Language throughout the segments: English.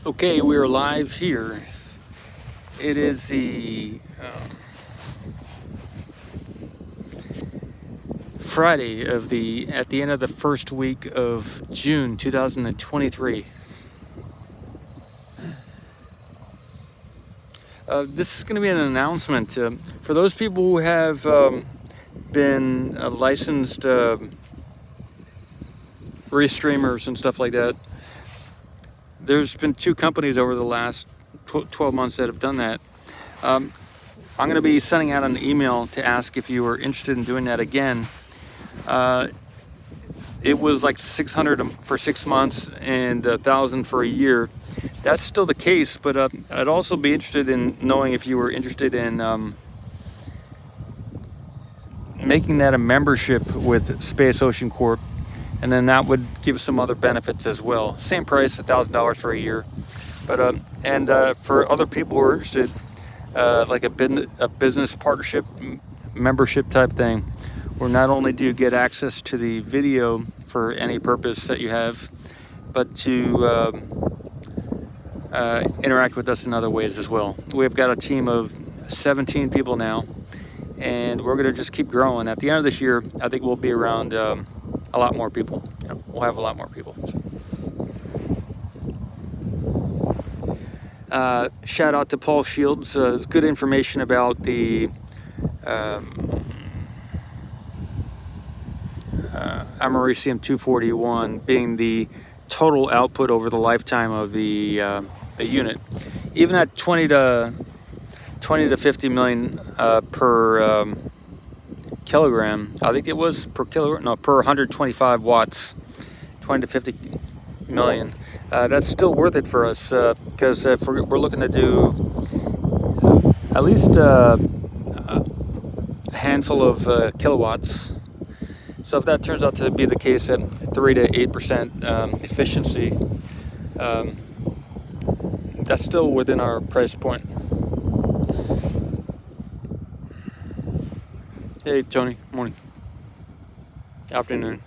Okay, we are live here. It is the Friday of at the end of the first week of June 2023. This is going to be an announcement for those people who have been licensed restreamers and stuff like that. There's been 2 companies over the last 12 months that have done that. I'm going to be sending out an email to ask if you are interested in doing that again. It was like 600 for 6 months and 1,000 for a year. That's still the case, but I'd also be interested in knowing if you were interested in making that a membership with Space Ocean Corp. And then that would give some other benefits as well. Same price, $1,000 for a year. But for other people who are interested, like a business partnership membership type thing, where not only do you get access to the video for any purpose that you have, but to interact with us in other ways as well. We've got a team of 17 people now, and we're going to just keep growing. At the end of this year, I think we'll be around a lot more people. We'll have a lot more people. Shout out to Paul Shields. Good information about the Americium 241 being the total output over the lifetime of the unit. Even at 20 to 50 million per kilogram, I think it was per kilogram, no, per 125 watts, 20 to 50 million. That's still worth it for us because if we're looking to do at least a handful of kilowatts. So if that turns out to be the case at 3 to 8% efficiency, that's still within our price point. Hey Tony, morning, afternoon.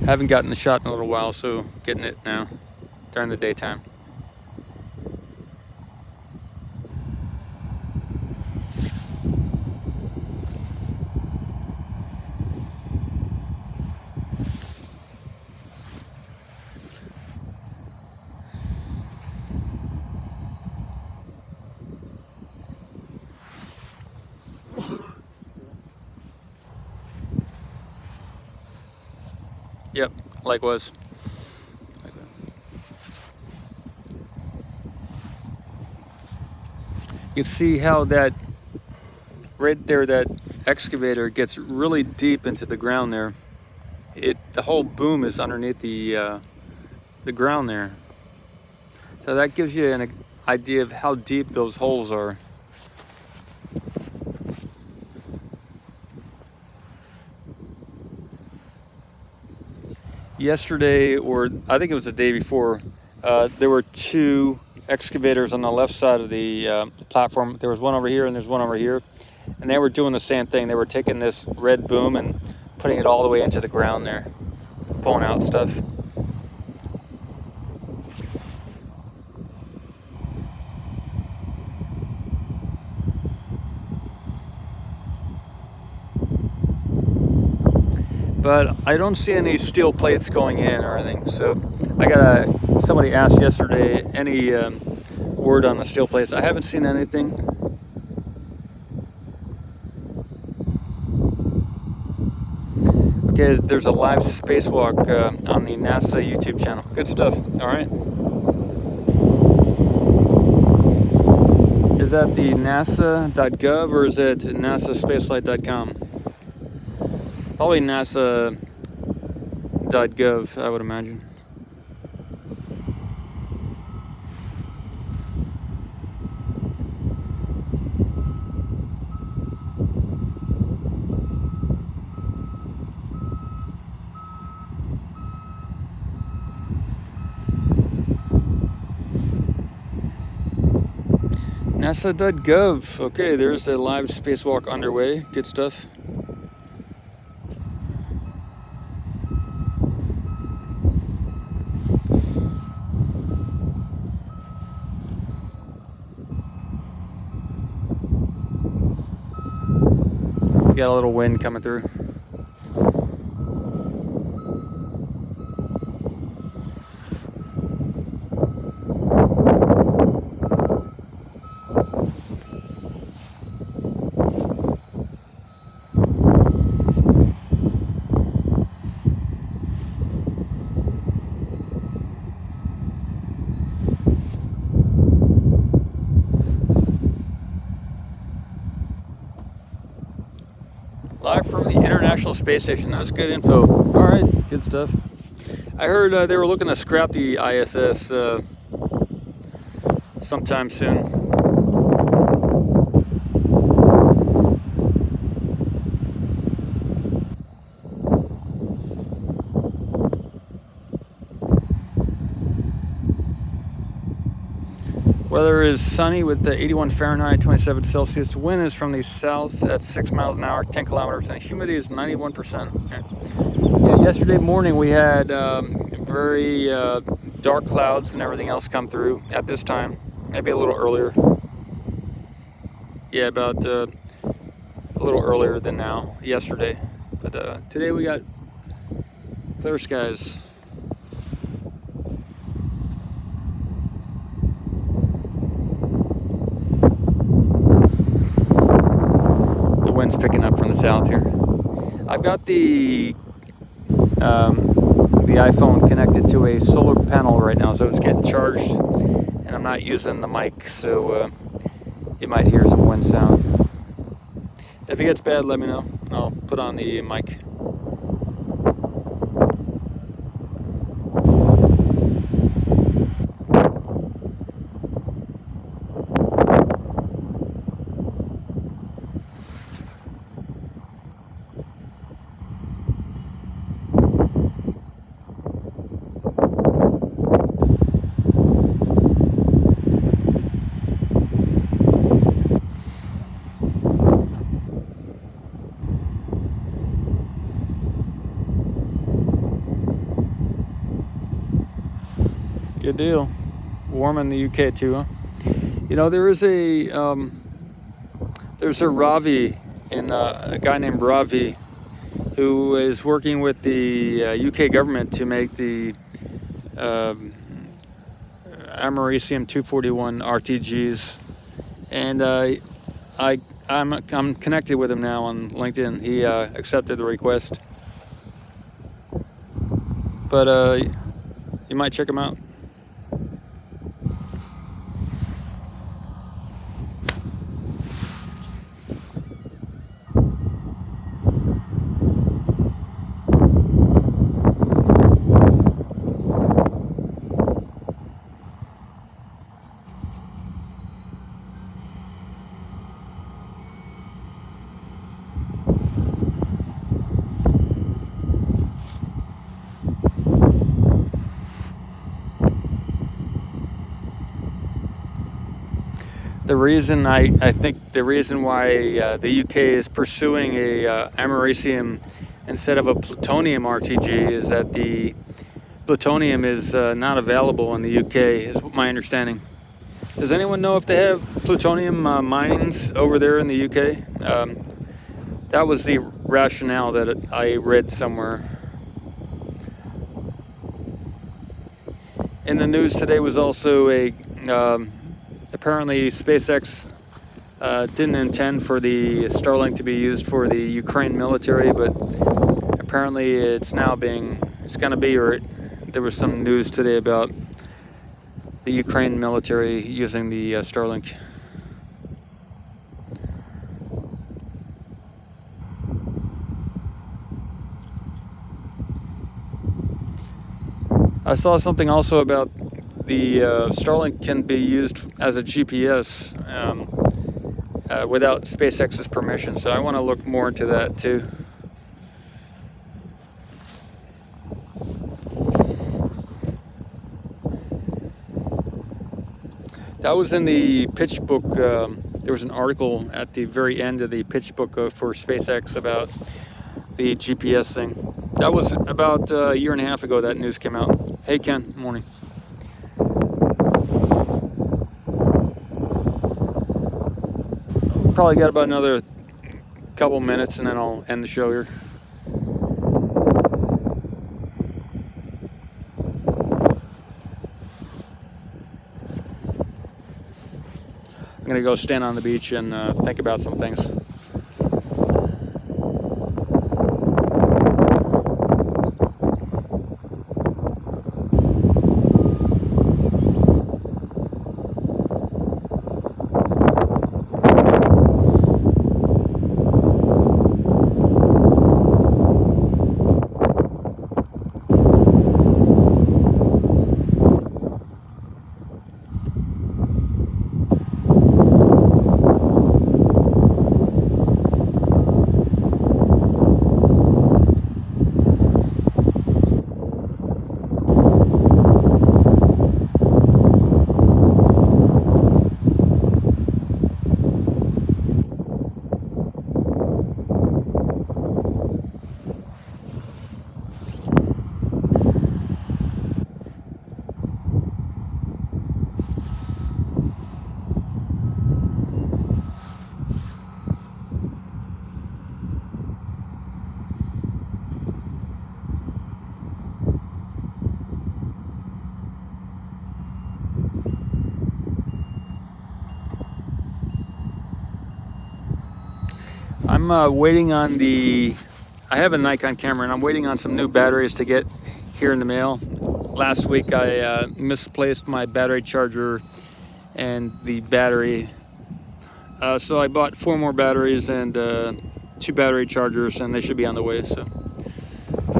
Haven't gotten the shot in a little while, so getting it now during the daytime. Yep, likewise. You see how that right there, that excavator gets really deep into the ground there. The whole boom is underneath the ground there. So that gives you an idea of how deep those holes are. Yesterday, or I think it was the day before, there were 2 excavators on the left side of the platform. There was one over here and there's one over here, and they were doing the same thing. They were taking this red boom and putting it all the way into the ground there, pulling out stuff. But I don't see any steel plates going in or anything. So somebody asked yesterday, any word on the steel plates? I haven't seen anything. Okay, there's a live spacewalk on the NASA YouTube channel. Good stuff. All right. Is that the nasa.gov or is it nasaspaceflight.com? Probably nasa.gov, I would imagine. NASA.gov. Okay, there's a live spacewalk underway. Good stuff. got a little wind coming through. Live from the International Space Station. That's good info. All right, good stuff. I heard they were looking to scrap the ISS sometime soon. Weather is sunny with the 81 Fahrenheit, 27 Celsius. The wind is from the south at 6 miles an hour, 10 kilometers, and the humidity is 91%. Yeah, yesterday morning we had very dark clouds and everything else come through at this time. Maybe a little earlier. Yeah, about a little earlier than now, yesterday. But today we got clear skies. Wind's picking up from the south here. I've got the iPhone connected to a solar panel right now, so it's getting charged, and I'm not using the mic, so you might hear some wind sound. If it gets bad, let me know. I'll put on the mic. Good deal. Warm in the UK too, huh? You know, there's a Ravi, a guy named Ravi, who is working with the UK government to make the Americium 241 RTGs, and I'm connected with him now on LinkedIn. He accepted the request, but you might check him out. The reason I think the reason why the UK is pursuing a americium instead of a plutonium RTG is that the plutonium is not available in the UK, is my understanding. Does anyone know if they have plutonium mines over there in the UK? That was the rationale that I read somewhere. In the news today was also a apparently SpaceX didn't intend for the Starlink to be used for the Ukraine military, but apparently it's going to be, or there was some news today about the Ukraine military using the Starlink. I saw something also about the Starlink can be used as a GPS without SpaceX's permission, so I want to look more into that too. That was in the pitch book. There was an article at the very end of the pitch book for SpaceX about the GPS thing. That was about a year and a half ago that news came out. Hey Ken, morning. Probably got about another couple minutes and then I'll end the show here. I'm gonna go stand on the beach and think about some things. I'm waiting on I have a Nikon camera and I'm waiting on some new batteries to get here in the mail. Last week I misplaced my battery charger and the battery. So I bought 4 more batteries and 2 battery chargers, and they should be on the way. So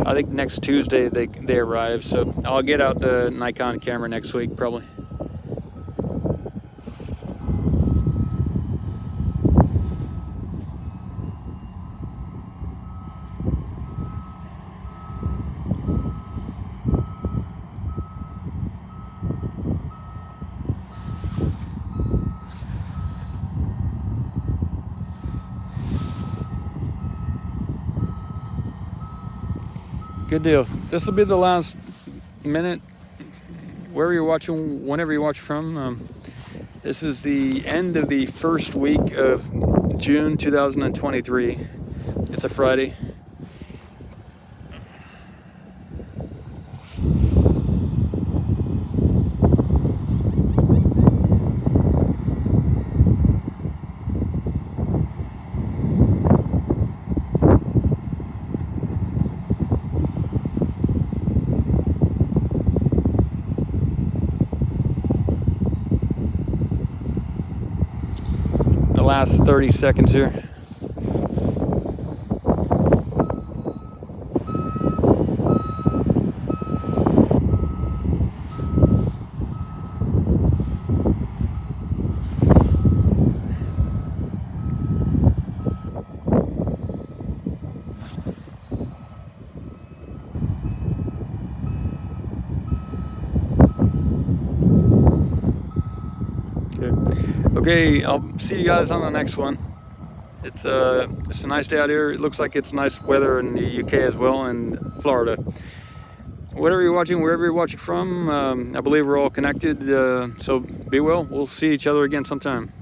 I think next Tuesday they arrive. So I'll get out the Nikon camera next week probably. Good deal. This will be the last minute, wherever you're watching, whenever you watch from. This is the end of the first week of June 2023. It's a Friday. Last 30 seconds here. Okay, I'll see you guys on the next one. It's a nice day out here. It looks like it's nice weather in the UK as well, and Florida. Whatever you're watching, wherever you're watching from, I believe we're all connected. So be well. We'll see each other again sometime.